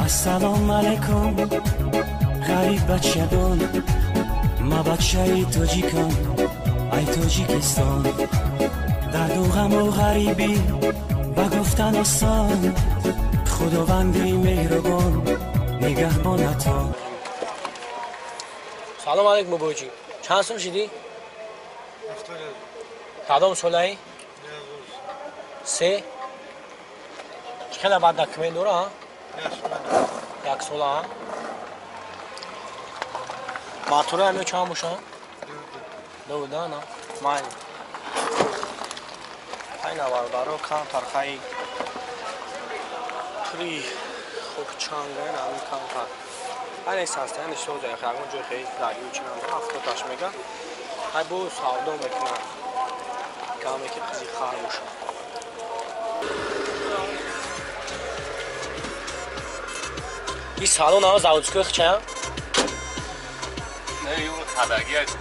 السلام علیکم غریب بچه‌دون ما بچه تاجیکم ای تاجیکستان درد و غم و غریبی و گفتن آسان خداوندی مهربان نگهبان تو. سلام علیکم باباجی. چند سال شدی؟ کدام ساله‌ای؟ 3 چقدر بعد دکمه داره ها؟ 1 سال ها؟ ماتوره همه چند باشن؟ 2 نه؟ مای خیلی نوردارو کم ترخی توی خوب چانگه نمی کم تر این سستن شو جای خیلی جای خیلی داریو چنان هفته تاش میگه های بو سعودو میکنن کامی که قضی خواهر باشن این سالون ها زاودسکوی چه هم؟ نه یون خداگی هست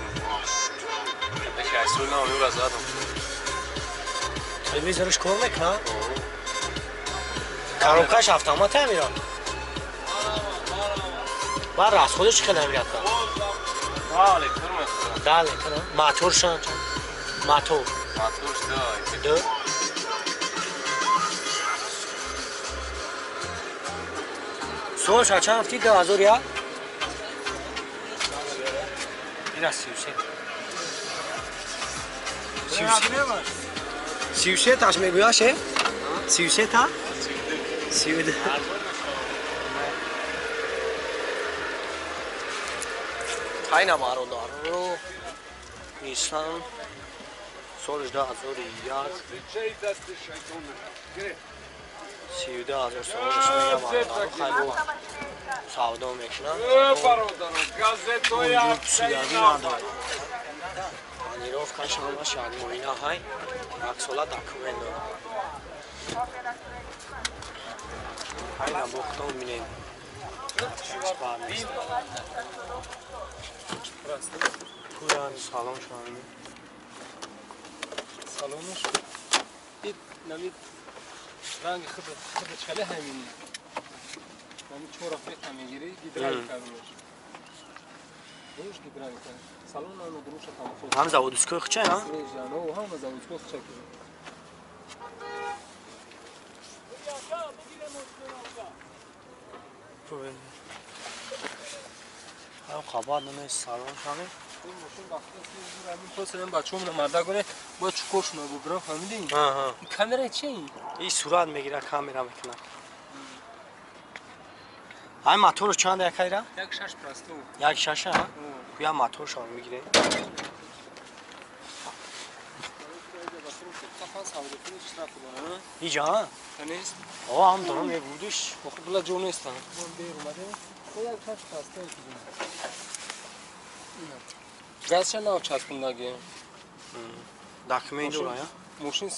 شایسول نام یون رزادم تلویزیونش کار میکنه؟ کارمکش автомат میرم بر راست خودش خیلی نمیرد بله کار داله کنه ماتور شان ماتور دو سوال شد چند هفتی 2000 یا؟ این از 33 تاش میگویا شه؟ 33 تا؟ 32 خیلی نمارو داره رو نیستن سالش 2001 32,000 سالش میگم خیلی سعودا میکنن اونجور سیدانی نداره نیروف کنش همه شاید موینا های اکسولا دکومن داره خیلی نبوختان مینیم پوران سلام شما سلامش دید نمید رنگ خود چله همینی نمید چون رفیق همیگیری گیدرانی کردنش دروش گیدرانی کرد سلام نانو دروش هم خود هم زاودسکوی خچه ها؟ ریجانه و هم زاودسکوی خچه کرد هم خبر نمیست سلام شما این ماشین وقتی زیر همین پس این بچه همون مرده گونه باید چکوش نبو برا فهمیدی؟ این کامرا چه این؟ این صورت میگیره کامیرا میکنه های موتور چند یکی را؟ 1.6 پرستو 1.6 ها؟ یا موتور شما میگیره اینجا ها؟ نیست؟ آه هم دارم یه بودش خب بلا جو نیستن من بیر اومده خب 1.6 پرستو گاز چند ناو چسبوندگی دکمه داره یا؟ ماشین 100%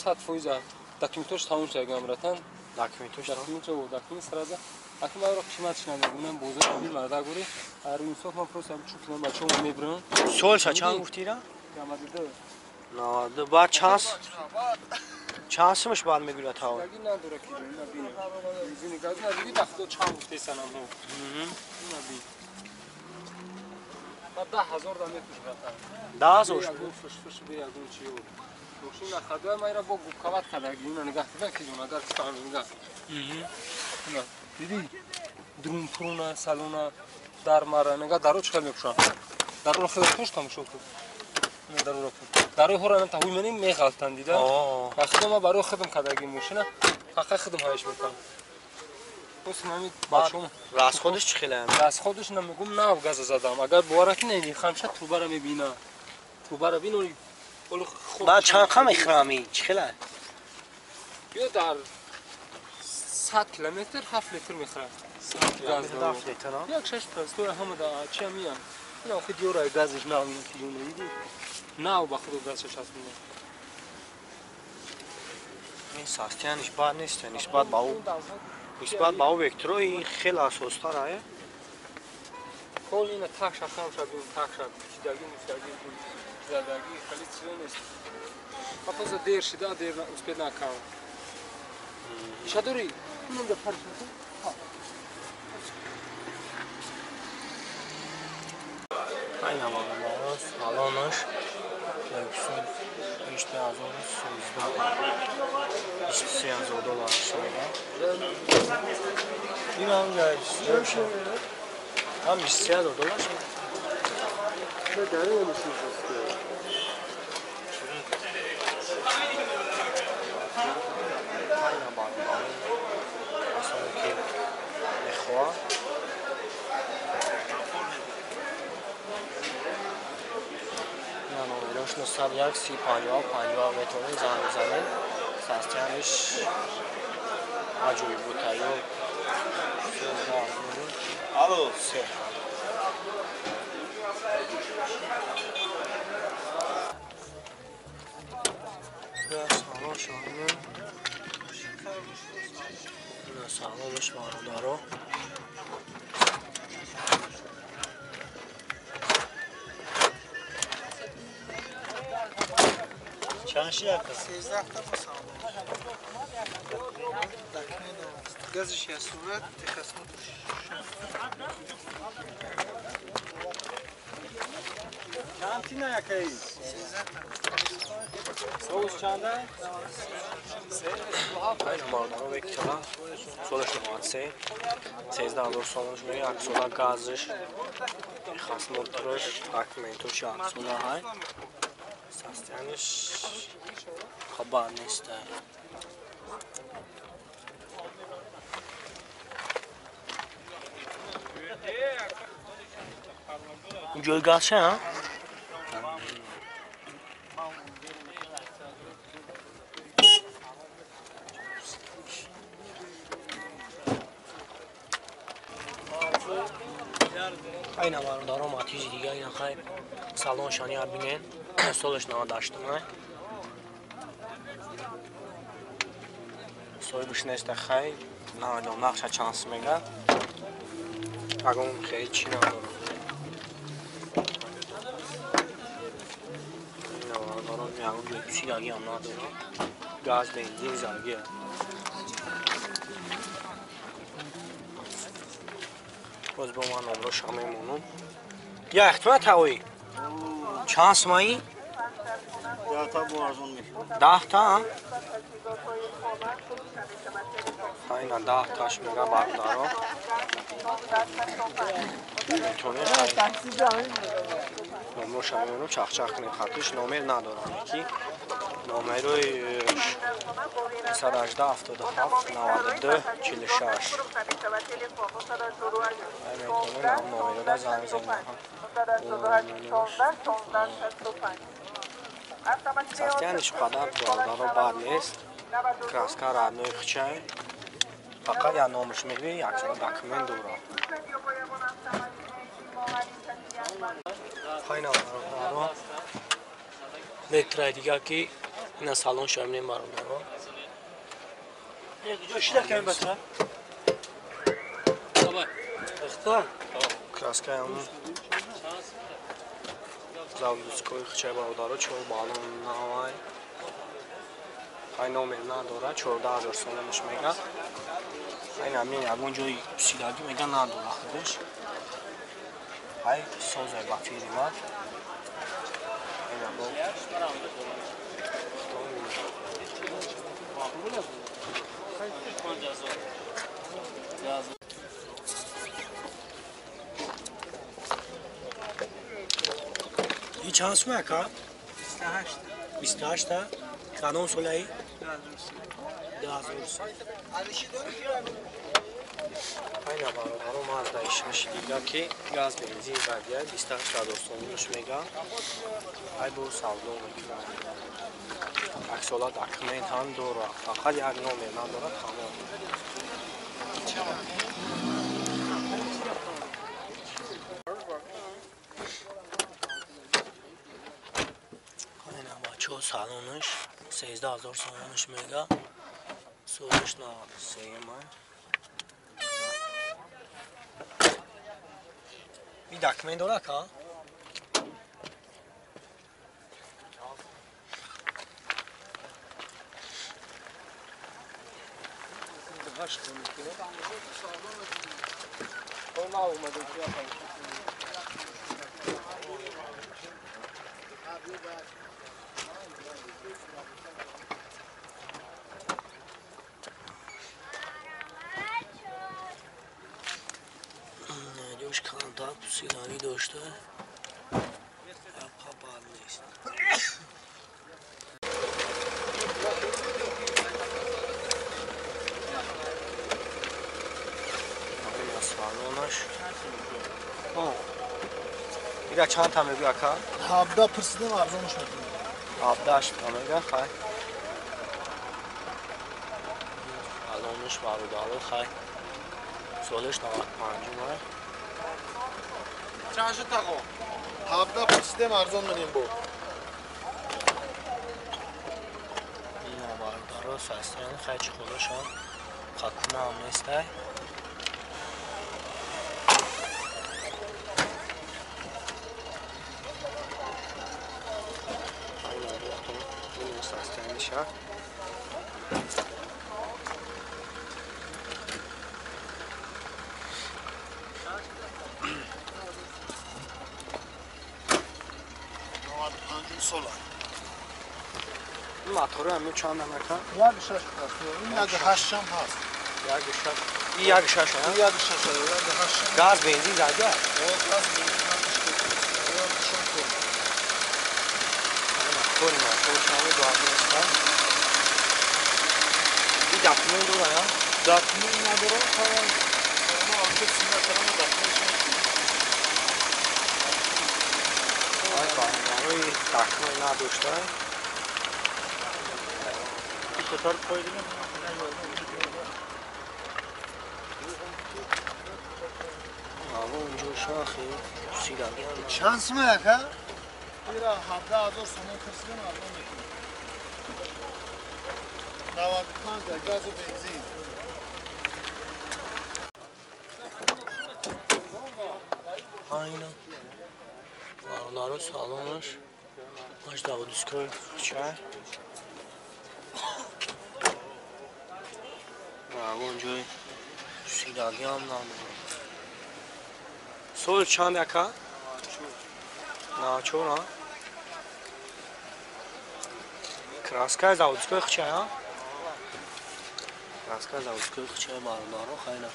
دکمنتوش تموم شد گامراتن دکمنتوش دکمنت سرازه اکنون برای قیمتش نمیگونم بوزه بیل مرده گوری اروین صبح من پروسم چوکیم بچه هم میبرن سولش چند گفتی را؟ گامده نه بعد چانسمش بعد میگوره تا دیگه نداره که نبینه بنزین گاز نداری داخل چند گفته سنم هو نبی بعد 10,000 دام توش رفتن 10,000 فش بیا گون چیو ماشین نخدا میرا با گوکاوات کردگی اون نگاه کن که اون اگر کار نگاه نه دیدی درون پرونا سالونا در مارا نگاه درو چه میکشن درو خود خوش کم شد نه درو رفت درو هورا تا هوی منی میخالتن دیده وقتی ما برای خودم کردگی ماشینا حقا خودم هایش میکنم بس نمی باشم راست خودش چه خیلی راست خودش نمیگم نه گاز زدم اگر بوارک نمی خمشه تو برا میبینه تو برا بینوری بعد چند خم اخرامی چه خیلی بیا در 100 کیلومتر 7 لیتر میخوره گاز داره یک شش پرستو همه دا چه میان اینا آخه دیورای گازش نمیاد که اون دیدی نه با خود گازش هست میاد این ساستیانش بعد نیست نسبت با او وکتروی خیلی اساستر آیا کل اینا تاک شخم شد اون تاک شد چیدگی مستگی زدگی خیلی چیزی نیست خب از دیر شده دیر اسپید نکام چطوری؟ اینم در پرش نکن؟ این هم آقا سالانش لکسون بیشتر از اون 23,000 دلار شده این هم جایش هم 23,000 دلار شده داره نمیشه این هم آقا اصلا که نخواه نامویروش 901 30 50 50 بتونه زنگ بزنید سستیانش عجوی بود تایو الو سه سلام شامل سلامش باردارو چند شیعه کن؟ 13 تا گازش یا صورت تخصمت چند نه یکی؟ سوز چنده؟ خیلی مردم به کلا سولش نمان 13,000 سالش میگه اکسولا گازش خصمت ترش اکمنتوش اکسولا های سستیانش خبر نیسته جوی گاز چه ها؟ این هم دارم آتیش دیگه این خیلی سالان شانی ها بینین سولش نها داشتم سوی بشنست خیلی نمیدونم نقشه چانس میگه اگه اون خیلی چی ندارم این هم دارم میگم یه سیگاگی هم ندارم گاز بنزین زنگیه باز با من نمره شامه مونم یا اختمت هایی چانس مایی؟ 10 تا بارزون میشه 10 تا؟ اینا 10 تاش میگه بردارو میتونه خیلی نمره شامه مونم چخ کنیم خطش نمره ندارم یکی نمره روی 118 77 92 46 میتونه نمره دا زنگ زنیم سستیانش قدر بالدارو بد نیست کراسکا رادنوی خچه فقط یا نامش میگوی یک داکمنت دورا خیلی نمارو مترای دیگه که اینا سالون شامنیم بارم دارو جوشی دکنیم بسه اختا کراسکا همون زاودوسکوی خچه بارو چون بالون نوای خیلی نومر نداره 14,000 سالمش میگه این همین اگه جای سیداگی میگه نداره خودش های سوزه با فیری ماد این هم بود این چند سمه که؟ 28 تا؟ کانون سولایی؟ 10,000 سال این هم برو مازدایش میشه دیگه که گاز بنزین زدیه 28,000 سالش میگه های برو سالدون میگه اکسولا داکمنت هم دوره فقط یک نومر نداره تمام این هم بچه سالونش 13,000 سالونش میگه سوزش نه سیم این داکمنت داره که هاش کنید که اون اومده که جوش کانتاک سیلانی داشته بعد نیست سالونش ایره چند تا میگه اکا؟ 17 پرسیدم ارزانش میکنم 17 تا میگه خواهی الانش بروداره خواهی سالش 95 ماه چند شد تقو 17 پرسیدم ارزان منیم با این بروداره فستیان خواهی چی خودش هم خاکونه هم نیسته شهر این موتور همین چند نمکن؟ 1.6 هست این 1.8 هم هست 1.6 این 1.6 هست؟ این 1.6 گاز بنزین زده؟ گاز بنزین موتور چند دو هست؟ این دپمون دو یا؟ دپمون نداره اما آنکه سینه ترم دپمونش برای دکمه نداشته این کتار پایدیم اونجور شاخی سیلانی هم چند سمه اکا؟ ایرا 17,000 سومه پرسیدم ارزان میکنم 95 گاز و بنزین aynen Varları sağlamış Maç Davudskoy çay اونجای سیلاگی هم نمیدونم سول چند اکا؟ ناچور ها؟ کراسکای زاودسکوی خچه ها؟ کراسکای زاودسکوی خچه بارندارو خیلی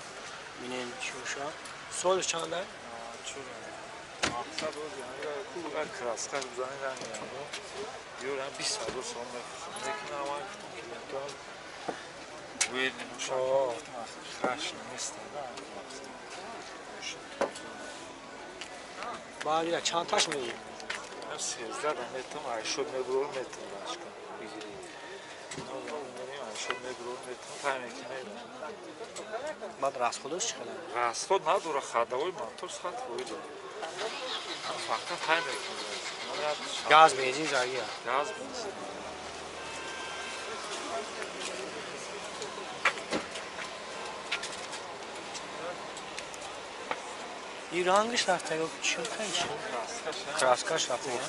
بینین چوشا سول چنده؟ مقصد بود یعنی کراسکای بزنی رنگی یورم 20 سال سوم بفرستم لیکن اما کلیمتال وید نموشم خش نمیستم باید چند تاش میگی؟ من 13 متر 80 متر باشکن بگیری 80 متر تایمکی بعد راست خودش چقدر؟ راست خود نداره خداوی موتور خط وید فقط تایمکی گاز بنزین زاگیه گاز بنزین این رنگش رفته یا چی خیلی چی؟ کراسکاش رفته یا؟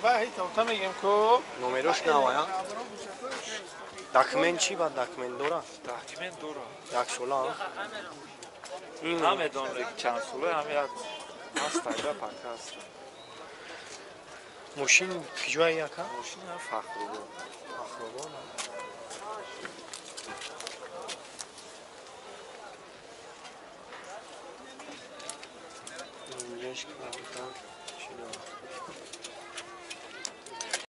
وحی توتا میگم که نومروش نوایا؟ داکمنت چی باید داکمنت دورا؟ داکمنت دورا یک سولا این همه دانره چند سوله همه یک هست تایده پاک هست ماشین کجای یکا؟ ماشین هم فخروبان آخرابان اینجاش که بودم چی دارم